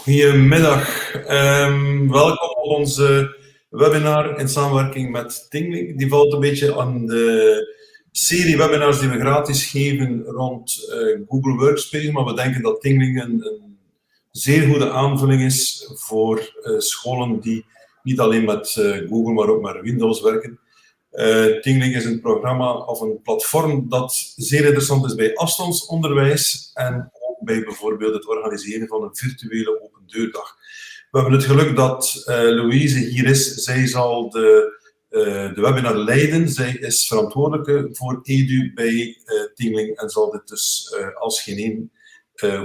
Goedemiddag. Welkom op onze webinar in samenwerking met ThingLink. Die valt een beetje aan de serie webinars die we gratis geven rond Google Workspace, maar we denken dat ThingLink een zeer goede aanvulling is voor scholen die niet alleen met Google, maar ook met Windows werken. ThingLink is een programma of een platform dat zeer interessant is bij afstandsonderwijs en ook bij bijvoorbeeld het organiseren van een virtuele open deurdag. We hebben het geluk dat Louise hier is. Zij zal de webinar leiden. Zij is verantwoordelijke voor edu bij ThingLink en zal dit dus als geen één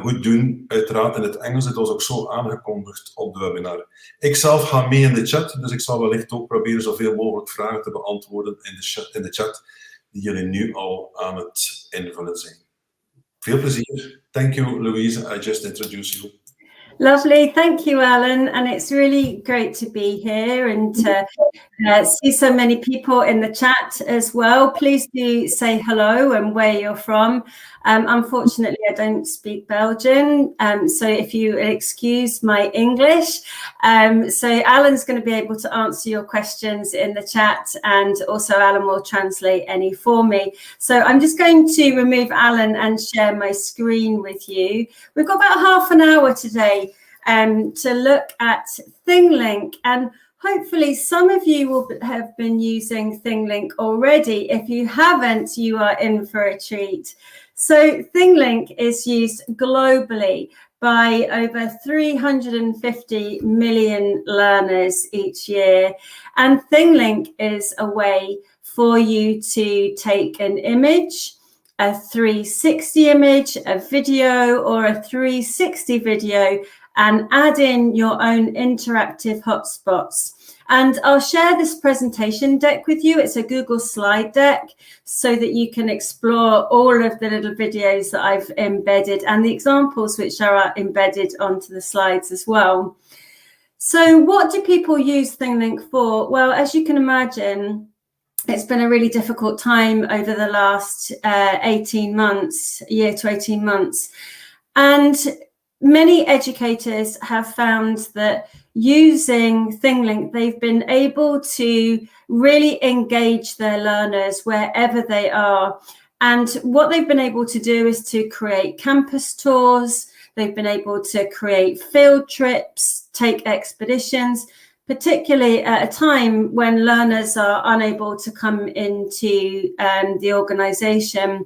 goed doen, uiteraard in het Engels. Het was ook zo aangekondigd op de webinar. Ik zelf ga mee in de chat, dus ik zal wellicht ook proberen zoveel mogelijk vragen te beantwoorden in de chat die jullie nu al aan het invullen zijn. Veel plezier. Thank you, Louise. I just introduced you. Lovely, thank you, Alan, and it's really great to be here and to see so many people in the chat as well. Please do say hello and where you're from. Unfortunately, I don't speak Belgian, so if you excuse my English. So Alan's going to be able to answer your questions in the chat, and also Alan will translate any for me. So I'm just going to remove Alan and share my screen with you. We've got about half an hour today to look at ThingLink, and hopefully some of you will have been using ThingLink already. If you haven't, you are in for a treat. So ThingLink is used globally by over 350 million learners each year, and ThingLink is a way for you to take an image, a 360 image, a video, or a 360 video, and add in your own interactive hotspots. And I'll share this presentation deck with you. It's a Google slide deck so that you can explore all of the little videos that I've embedded and the examples which are embedded onto the slides as well. So what do people use ThingLink for? Well, as you can imagine, it's been a really difficult time over the last 18 months, year to 18 months. And many educators have found that using ThingLink, they've been able to really engage their learners wherever they are. And what they've been able to do is to create campus tours. They've been able to create field trips, take expeditions, particularly at a time when learners are unable to come into the organization.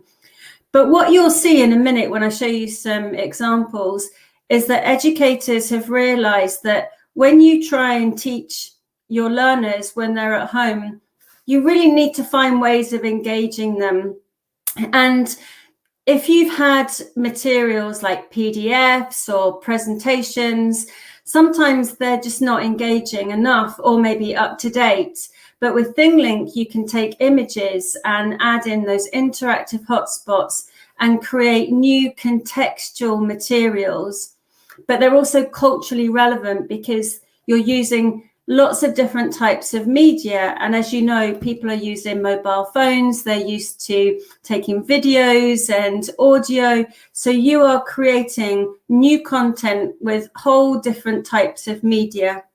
But what you'll see in a minute when I show you some examples is that educators have realized that when you try and teach your learners when they're at home, you really need to find ways of engaging them. And if you've had materials like PDFs or presentations, sometimes they're just not engaging enough or maybe up to date. But with ThingLink, you can take images and add in those interactive hotspots and create new contextual materials. But they're also culturally relevant because you're using lots of different types of media. And as you know, people are using mobile phones. They're used to taking videos and audio. So you are creating new content with whole different types of media.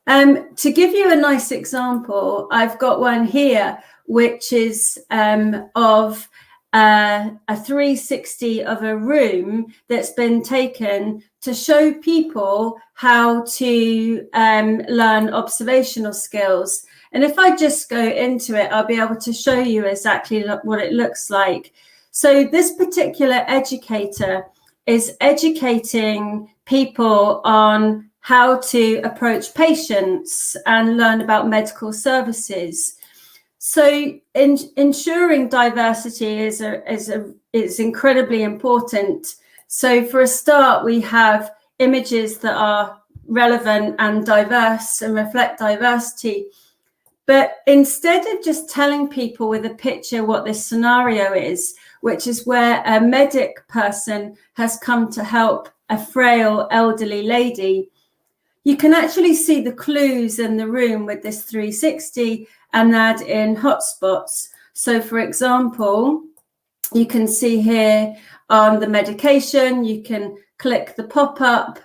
To give you a nice example, I've got one here, which is of a 360 of a room that's been taken to show people how to learn observational skills. And if I just go into it, I'll be able to show you exactly what it looks like. So this particular educator is educating people on how to approach patients and learn about medical services. So ensuring diversity is incredibly important. So for a start, we have images that are relevant and diverse and reflect diversity. But instead of just telling people with a picture what this scenario is, which is where a medic person has come to help a frail elderly lady, you can actually see the clues in the room with this 360 and add in hotspots. So for example, you can see here, on the medication, you can click the pop-up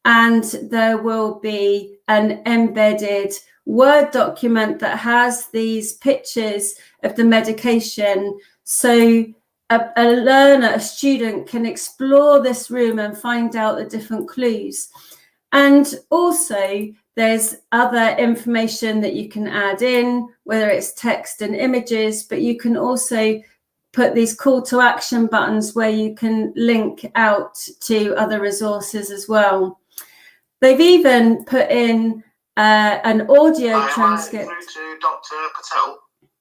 and there will be an embedded Word document that has these pictures of the medication. So a learner, a student can explore this room and find out the different clues. And also there's other information that you can add in, whether it's text and images, but you can also put these call to action buttons where you can link out to other resources as well. They've even put in an audio transcript. Through to Dr. Patel.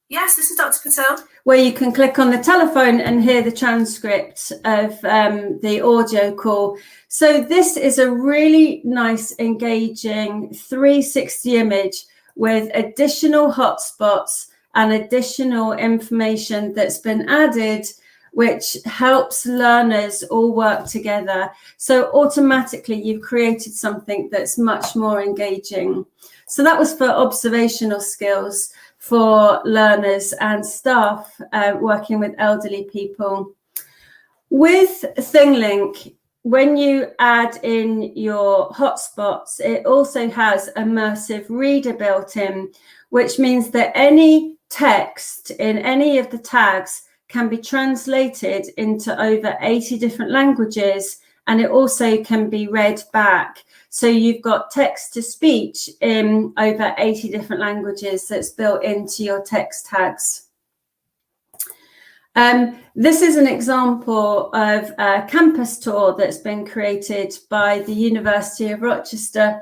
Yes, this is Dr. Patel. Where you can click on the telephone and hear the transcript of the audio call. So this is a really nice, engaging 360 image with additional hotspots and additional information that's been added, which helps learners all work together. So automatically you've created something that's much more engaging. So that was for observational skills for learners and staff working with elderly people. With ThingLink, when you add in your hotspots, it also has immersive reader built in, which means that any text in any of the tags can be translated into over 80 different languages, and it also can be read back. So you've got text to speech in over 80 different languages that's built into your text tags. This is an example of a campus tour that's been created by the University of Rochester.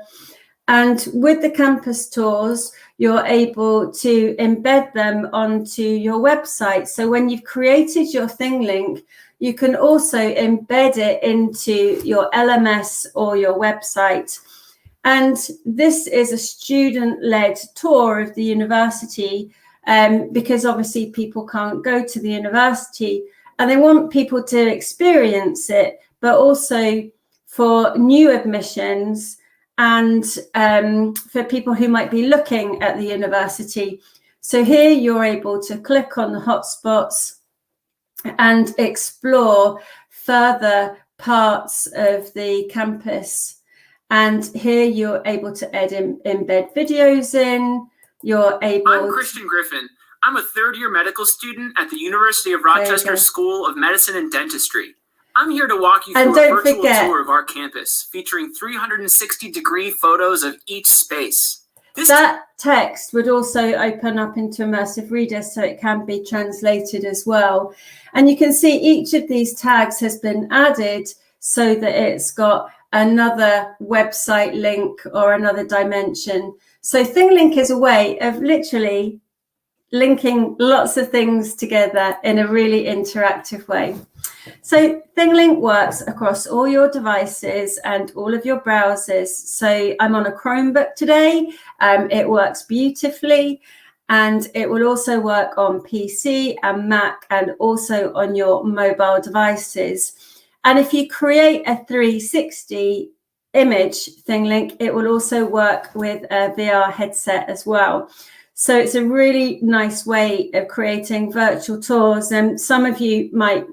And with the campus tours, you're able to embed them onto your website. So when you've created your ThingLink, you can also embed it into your LMS or your website. And this is a student-led tour of the university, because obviously people can't go to the university, and they want people to experience it, but also for new admissions and for people who might be looking at the university. So here you're able to click on the hotspots and explore further parts of the campus. And here you're able to embed videos in. You're able. I'm Christian Griffin. I'm a third-year medical student at the University of Rochester School of Medicine and Dentistry. I'm here to walk you through a virtual tour of our campus, featuring 360-degree photos of each space. That text would also open up into immersive readers, so it can be translated as well. And you can see each of these tags has been added so that it's got another website link or another dimension. So ThingLink is a way of literally linking lots of things together in a really interactive way. So ThingLink works across all your devices and all of your browsers. So I'm on a Chromebook today. It works beautifully, and it will also work on PC and Mac and also on your mobile devices. And if you create a 360 image ThingLink, it will also work with a VR headset as well. So it's a really nice way of creating virtual tours. And some of you might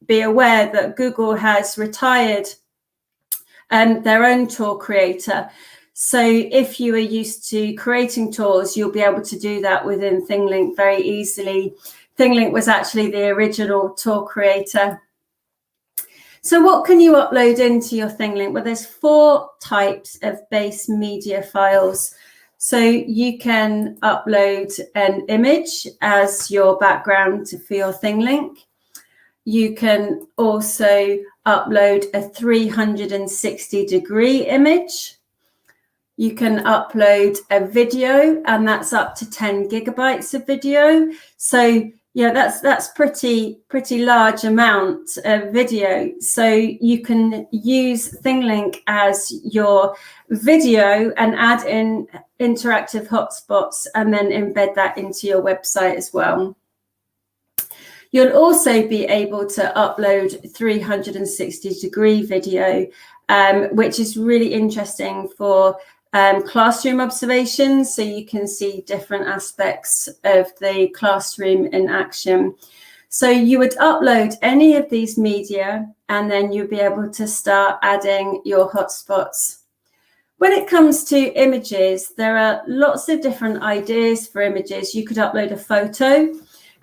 be aware that Google has retired their own tour creator. So if you are used to creating tours, you'll be able to do that within ThingLink very easily. ThingLink was actually the original tour creator. So what can you upload into your ThingLink? Well, there's 4 types of base media files. So you can upload an image as your background for your ThingLink. You can also upload a 360-degree image. You can upload a video, and that's up to 10 gigabytes of video. So yeah, that's pretty large amount of video. So you can use ThingLink as your video and add in interactive hotspots and then embed that into your website as well. You'll also be able to upload 360-degree video, which is really interesting for classroom observations, so you can see different aspects of the classroom in action. So you would upload any of these media, and then you'll be able to start adding your hotspots. When it comes to images, there are lots of different ideas for images. You could upload a photo,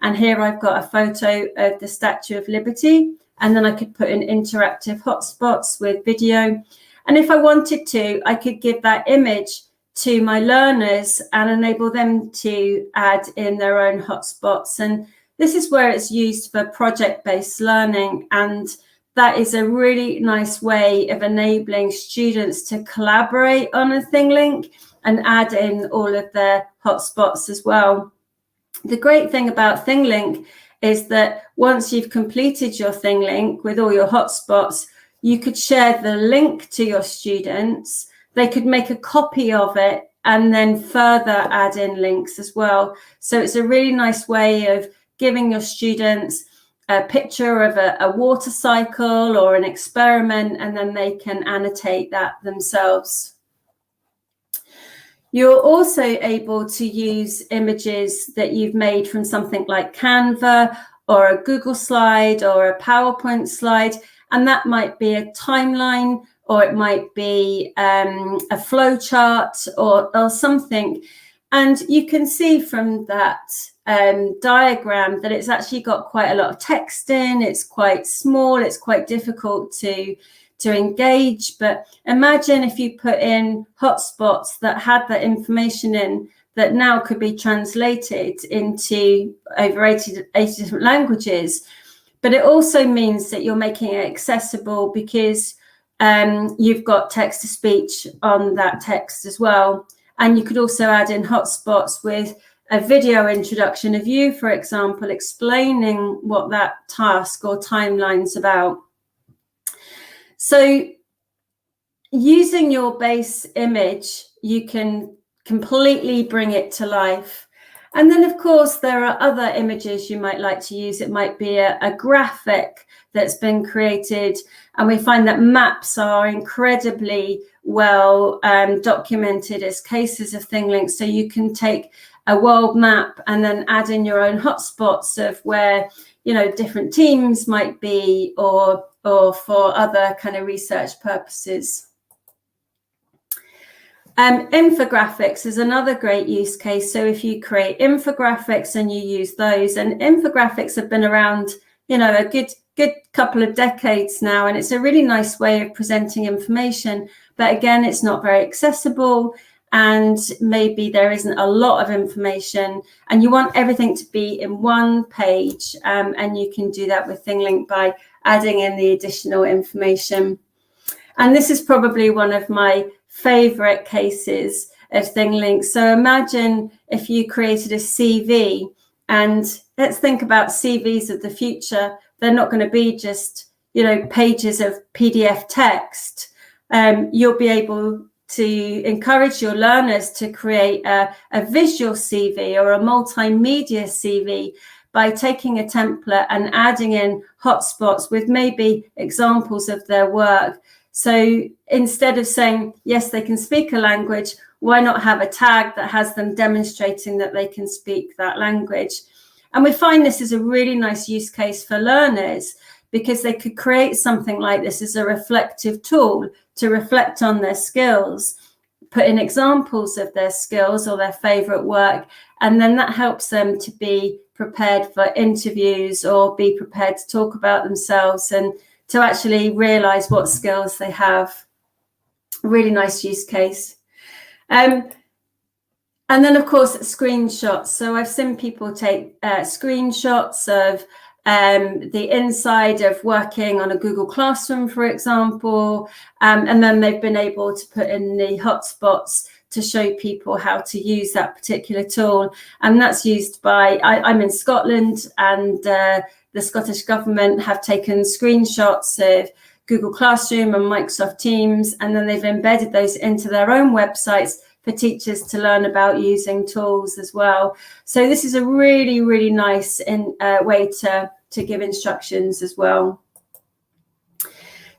and here I've got a photo of the Statue of Liberty, and then I could put in interactive hotspots with video. And if I wanted to, I could give that image to my learners and enable them to add in their own hotspots. And this is where it's used for project-based learning, and that is a really nice way of enabling students to collaborate on a ThingLink and add in all of their hotspots as well. The great thing about ThingLink is that once you've completed your ThingLink with all your hotspots, you could share the link to your students. They could make a copy of it and then further add in links as well. So it's a really nice way of giving your students a picture of a water cycle or an experiment, and then they can annotate that themselves. You're also able to use images that you've made from something like Canva or a Google slide or a PowerPoint slide, and that might be a timeline, or it might be a flow chart or something. And you can see from that diagram that it's actually got quite a lot of text in. It's quite small. It's quite difficult to engage. But imagine if you put in hotspots that had that information in, that now could be translated into over 80 different languages. But it also means that you're making it accessible, because you've got text to speech on that text as well. And you could also add in hotspots with a video introduction of you, for example, explaining what that task or timeline's about. So using your base image, you can completely bring it to life. And then, of course, there are other images you might like to use. It might be a graphic that's been created, and we find that maps are incredibly well documented as cases of ThingLink. So you can take a world map and then add in your own hotspots of where, you know, different teams might be, or for other kind of research purposes. Infographics is another great use case. So if you create infographics and you use those, and infographics have been around, you know, a good couple of decades now, and it's a really nice way of presenting information. But again, it's not very accessible, and maybe there isn't a lot of information, and you want everything to be in one page, and you can do that with ThingLink by adding in the additional information. And this is probably one of my favorite cases of ThingLink. So imagine if you created a CV, and let's think about CVs of the future. They're not going to be just, you know, pages of PDF text. You'll be able to encourage your learners to create a visual CV or a multimedia CV by taking a template and adding in hotspots with maybe examples of their work. So instead of saying, yes, they can speak a language, why not have a tag that has them demonstrating that they can speak that language? And we find this is a really nice use case for learners, because they could create something like this as a reflective tool to reflect on their skills, put in examples of their skills or their favorite work, and then that helps them to be prepared for interviews or be prepared to talk about themselves and to actually realize what skills they have. Really nice use case. And then, of course, screenshots. So I've seen people take screenshots of the inside of working on a Google Classroom, for example, and then they've been able to put in the hotspots to show people how to use that particular tool. And that's used by, I'm in Scotland, and the Scottish government have taken screenshots of Google Classroom and Microsoft Teams, and then they've embedded those into their own websites for teachers to learn about using tools as well. So this is a really, really nice way to give instructions as well.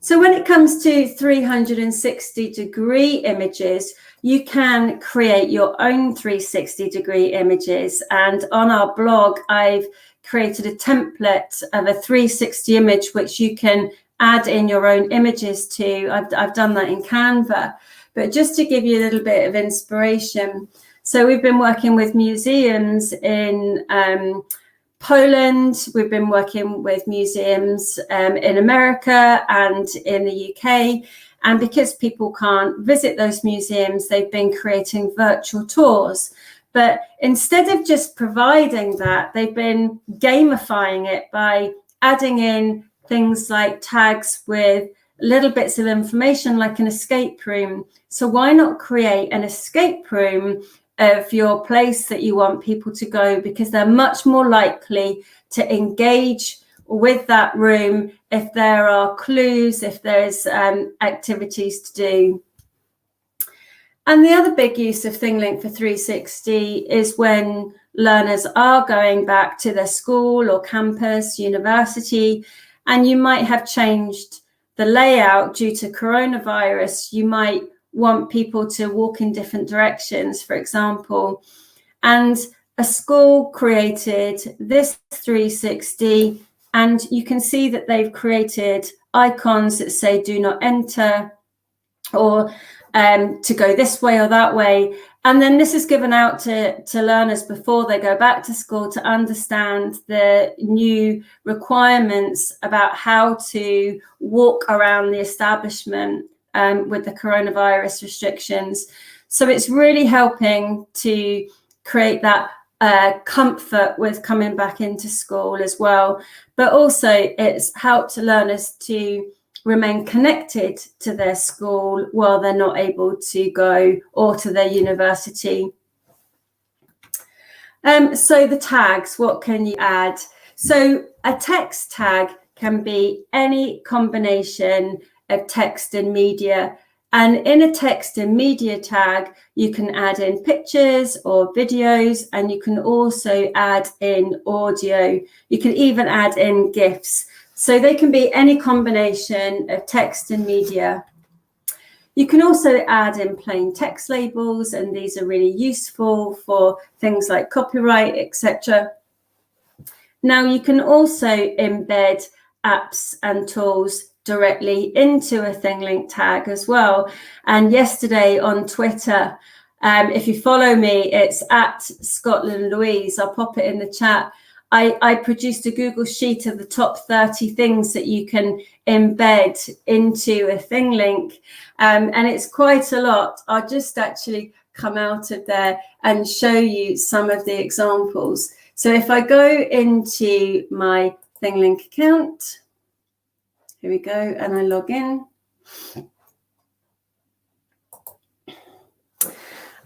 So when it comes to 360-degree images, you can create your own 360-degree images. And on our blog, I've created a template of a 360 image, which you can add in your own images to. I've done that in Canva. But just to give you a little bit of inspiration, so we've been working with museums in Poland, we've been working with museums in America and in the UK. And because people can't visit those museums, they've been creating virtual tours. But instead of just providing that, they've been gamifying it by adding in things like tags with little bits of information like an escape room. So why not create an escape room of your place that you want people to go, because they're much more likely to engage with that room if there are clues, if there's activities to do. And the other big use of ThingLink for 360 is when learners are going back to their school or campus, university, and you might have changed the layout due to coronavirus. You might want people to walk in different directions, for example. And a school created this 360, and you can see that they've created icons that say do not enter, or to go this way or that way. And then this is given out to learners before they go back to school to understand the new requirements about how to walk around the establishment with the coronavirus restrictions. So it's really helping to create that comfort with coming back into school as well. But also it's helped learners to remain connected to their school while they're not able to go, or to their university. So the tags, what can you add? So a text tag can be any combination of text and media. And in a text and media tag, you can add in pictures or videos, and you can also add in audio. You can even add in GIFs. So they can be any combination of text and media. You can also add in plain text labels, and these are really useful for things like copyright, etc. Now you can also embed apps and tools directly into a ThingLink tag as well. And yesterday on Twitter, if you follow me, it's at Scotland Louise. I'll pop it in the chat. I produced a Google Sheet of the top 30 things that you can embed into a ThingLink, and it's quite a lot. I'll just actually come out of there and show you some of the examples. So if I go into my ThingLink account, here we go, and I log in.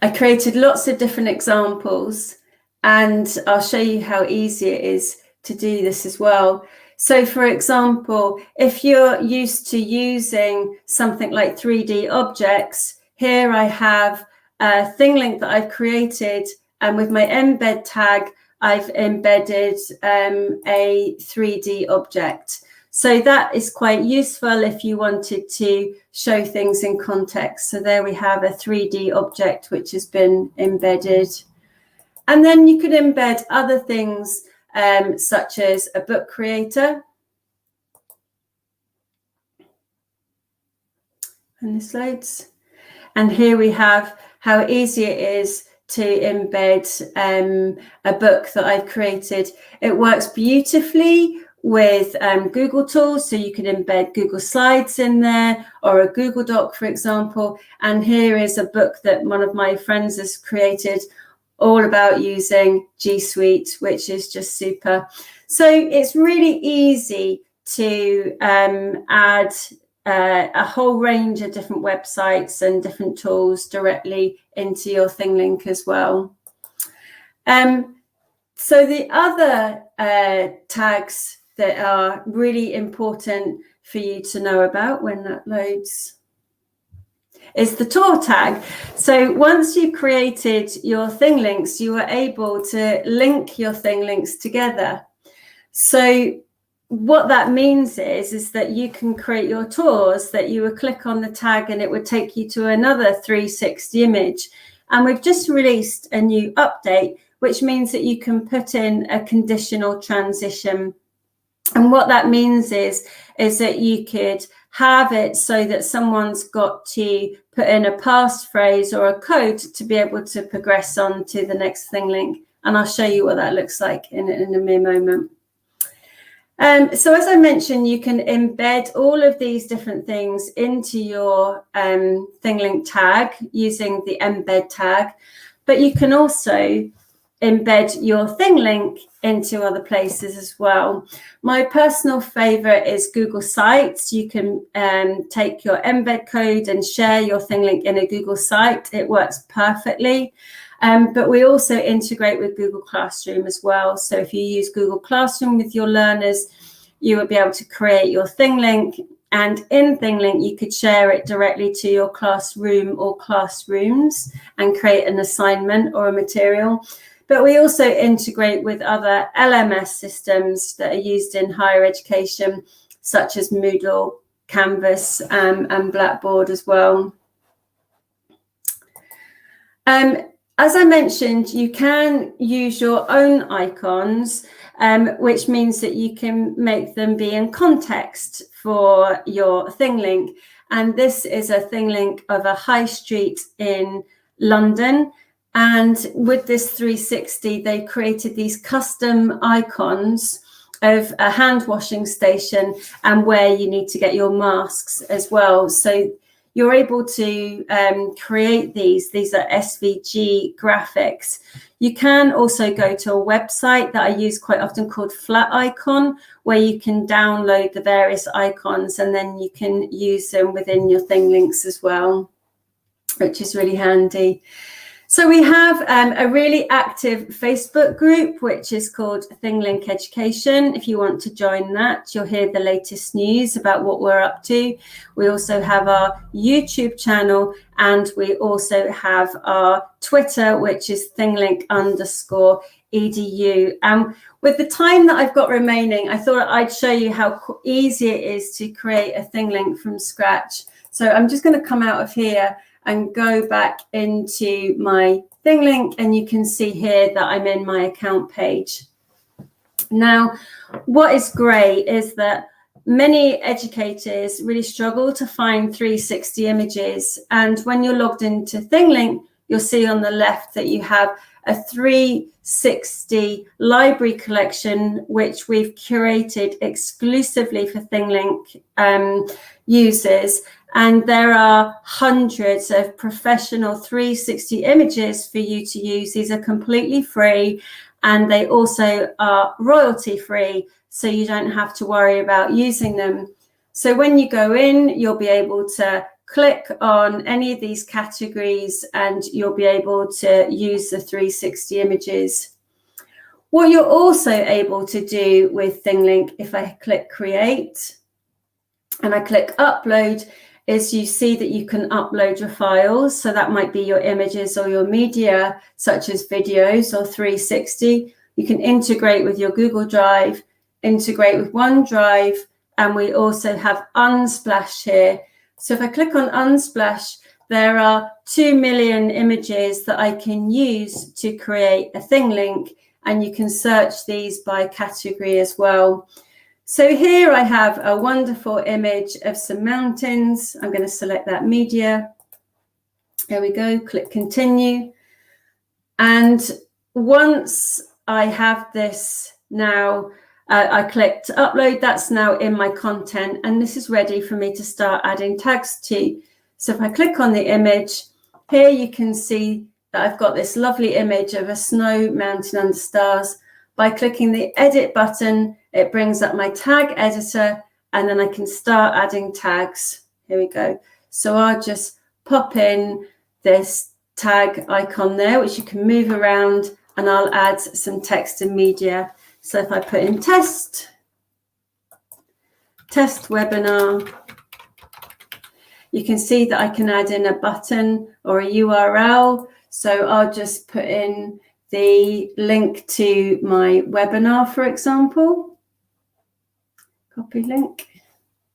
I created lots of different examples, and I'll show you how easy it is to do this as well. So for example, if you're used to using something like 3D objects, here I have a ThingLink that I've created, and with my embed tag, I've embedded a 3D object. So that is quite useful if you wanted to show things in context. So there we have a 3D object which has been embedded. And then you could embed other things such as a book creator. And this loads. And here we have how easy it is to embed a book that I've created. It works beautifully with Google tools, so you can embed Google Slides in there, or a Google Doc, for example. And here is a book that one of my friends has created, all about using G Suite, which is just super. So it's really easy to add a whole range of different websites and different tools directly into your ThingLink as well. So the other tags that are really important for you to know about when that loads is the tour tag. So once you've created your ThingLinks, you are able to link your ThingLinks together. So what that means is that you can create your tours that you would click on the tag and it would take you to another 360 image. And we've just released a new update which means that you can put in a conditional transition. And what that means is that you could have it so that someone's got to put in a passphrase or a code to be able to progress on to the next ThingLink. And I'll show you what that looks like in a mere moment. So as I mentioned, you can embed all of these different things into your ThingLink tag using the embed tag, but you can also embed your ThingLink into other places as well. My personal favorite is Google Sites. You can take your embed code and share your ThingLink in a Google site. It works perfectly. But we also integrate with Google Classroom as well. So if you use Google Classroom with your learners, you will be able to create your ThingLink, and in ThingLink, you could share it directly to your classroom or classrooms and create an assignment or a material. But we also integrate with other LMS systems that are used in higher education, such as Moodle, Canvas, and Blackboard as well. As I mentioned, you can use your own icons, which means that you can make them be in context for your ThingLink. And this is a ThingLink of a high street in London. And with this 360, they created these custom icons of a hand washing station and where you need to get your masks as well. So you're able to create these. These are SVG graphics. You can also go to a website that I use quite often called Flat Icon, where you can download the various icons and then you can use them within your ThingLinks as well, which is really handy. So we have a really active Facebook group, which is called ThingLink Education. If you want to join that, you'll hear the latest news about what we're up to. We also have our YouTube channel, and we also have our Twitter, which is ThingLink_edu. And with the time that I've got remaining, I thought I'd show you how easy it is to create a ThingLink from scratch. So I'm just going to come out of here and go back into my ThingLink, and you can see here that I'm in my account page. Now, what is great is that many educators really struggle to find 360 images. And when you're logged into ThingLink, you'll see on the left that you have a 360 library collection, which we've curated exclusively for ThingLink users. And there are hundreds of professional 360 images for you to use. These are completely free, and they also are royalty free, so you don't have to worry about using them. So when you go in, you'll be able to click on any of these categories and you'll be able to use the 360 images. What you're also able to do with ThingLink, if I click create and I click upload, is you see that you can upload your files. So that might be your images or your media, such as videos or 360. You can integrate with your Google Drive, integrate with OneDrive, and we also have Unsplash here. So if I click on Unsplash, there are 2 million images that I can use to create a ThingLink, and you can search these by category as well. So here I have a wonderful image of some mountains. I'm going to select that media. There we go, click continue. And once I have this now, I click to upload, that's now in my content, and this is ready for me to start adding tags to. So if I click on the image, here you can see that I've got this lovely image of a snow mountain under stars. By clicking the edit button, it brings up my tag editor, and then I can start adding tags. Here we go. So I'll just pop in this tag icon there, which you can move around, and I'll add some text and media. So if I put in test webinar, you can see that I can add in a button or a URL. So I'll just put in the link to my webinar, for example. Copy link.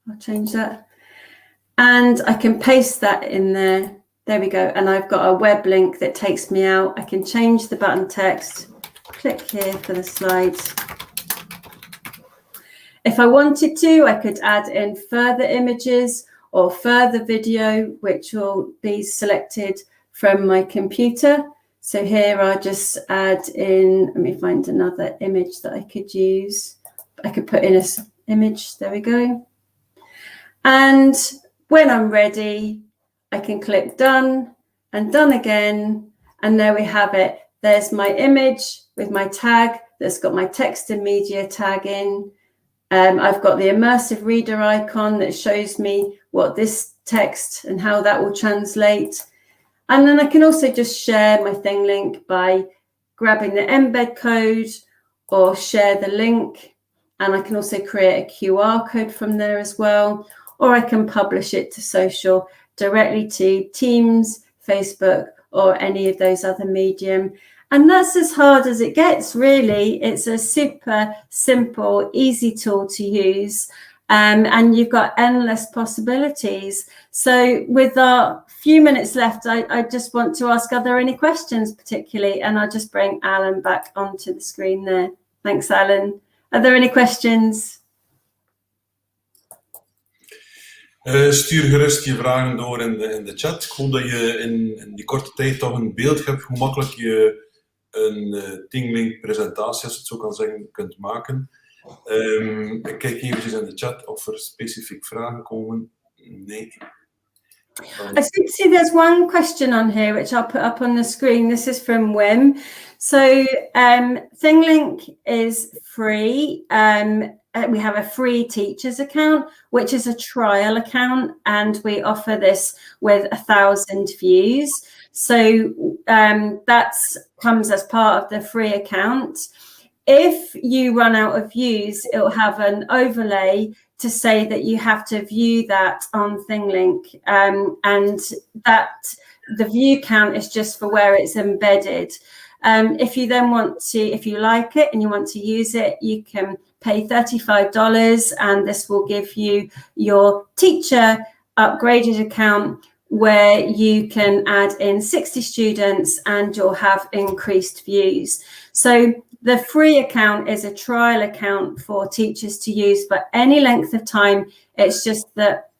I'll change that. And I can paste that in there. There we go. And I've got a web link that takes me out. I can change the button text. click here for the slides. If I wanted to, I could add in further images or further video, which will be selected from my computer. So here I'll just add in, let me find another image that I could use. I could put in an image, there we go. And when I'm ready, I can click done and done again. And there we have it. There's my image with my tag that's got my text and media tag in. I've got the immersive reader icon that shows me what this text and how that will translate. And then I can also just share my ThingLink by grabbing the embed code or share the link. And I can also create a QR code from there as well. Or I can publish it to social directly to Teams, Facebook, or any of those other medium. And that's as hard as it gets, really. It's a super simple, easy tool to use. And you've got endless possibilities. So with our few minutes left, I just want to ask, are there any questions particularly? And I'll just bring Alan back onto the screen there. Thanks, Alan. Are there any questions? Stuur gerust je vragen door in de chat. Ik hoop dat je in die korte tijd toch een beeld hebt hoe makkelijk je een ThingLink presentatie, als je het zo kan zeggen, kunt maken. Ik kijk eventjes in de chat of er specifiek vragen komen. Nee. I see there's one question on here which I'll put up on the screen. This is from Wim. So ThingLink is free. We have a free teachers account, which is a trial account, and we offer this with 1,000 views. So that comes as part of the free account. If you run out of views, it will have an overlay to say that you have to view that on ThingLink, and that the view count is just for where it's embedded. If you then want to, if you like it and you want to use it, you can pay $35, and this will give you your teacher upgraded account where you can add in 60 students and you'll have increased views. So the free account is a trial account for teachers to use for any length of time. It's just that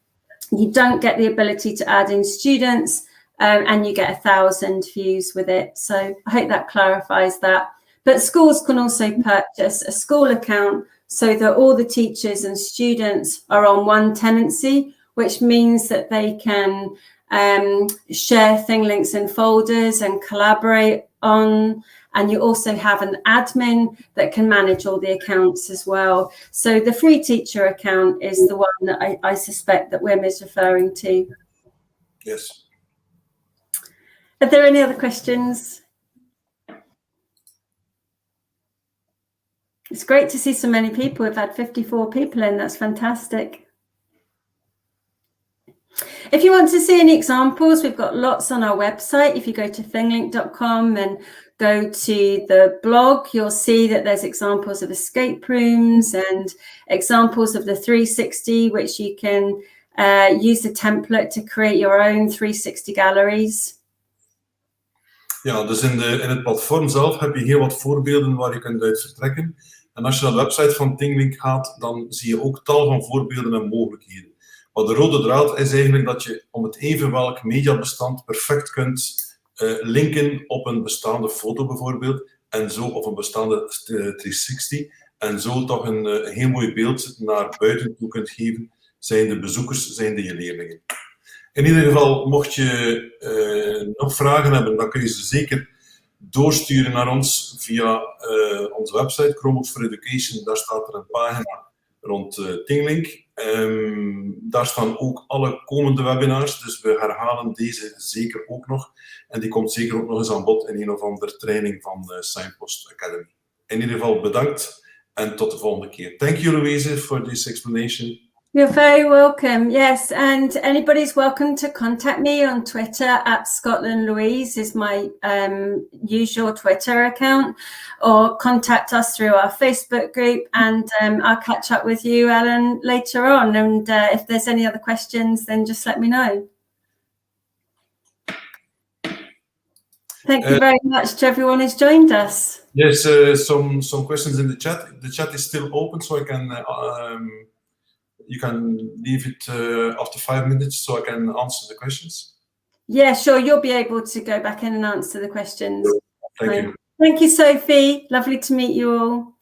you don't get the ability to add in students, and you get 1,000 views with it. So I hope that clarifies that. But schools can also purchase a school account so that all the teachers and students are on one tenancy, which means that they can share ThingLinks in folders and collaborate on. And you also have an admin that can manage all the accounts as well. So the free teacher account is the one that I suspect that Wim is referring to. Yes. Are there any other questions? It's great to see so many people. We've had 54 people in. That's fantastic. If you want to see any examples, we've got lots on our website. If you go to thinglink.com and go to the blog, you'll see that there's examples of escape rooms and examples of the 360, which you can use the template to create your own 360 galleries. Ja, dus in het platform zelf heb je heel wat voorbeelden waar je kunt uit vertrekken. En als je naar de website van ThingLink gaat, dan zie je ook tal van voorbeelden en mogelijkheden. Maar de rode draad is eigenlijk dat je om het even welk mediabestand perfect kunt linken op een bestaande foto bijvoorbeeld, en zo op een bestaande 360, en zo toch een heel mooi beeld naar buiten toe kunt geven, zijn de bezoekers, zijn de je leerlingen. In ieder geval, mocht je nog vragen hebben, dan kun je ze zeker doorsturen naar ons via onze website, Chromebooks for Education. Daar staat er een pagina rond ThingLink. Daar staan ook alle komende webinars, dus we herhalen deze zeker ook nog. En die komt zeker ook nog eens aan bod in een of andere training van Signpost Academy. In ieder geval bedankt en tot de volgende keer. Thank you, Louise, for this explanation. You're very welcome. Yes, and anybody's welcome to contact me on Twitter @ScotlandLouise is my usual Twitter account, or contact us through our Facebook group, and I'll catch up with you, Alan, later on. And if there's any other questions, then just let me know. Thank you very much to everyone who's joined us. Yes, some questions in the chat. The chat is still open, so I can you can leave it after 5 minutes, so I can answer the questions. Yeah, sure. You'll be able to go back in and answer the questions. Thank you. Thank you, Sophie. Lovely to meet you all.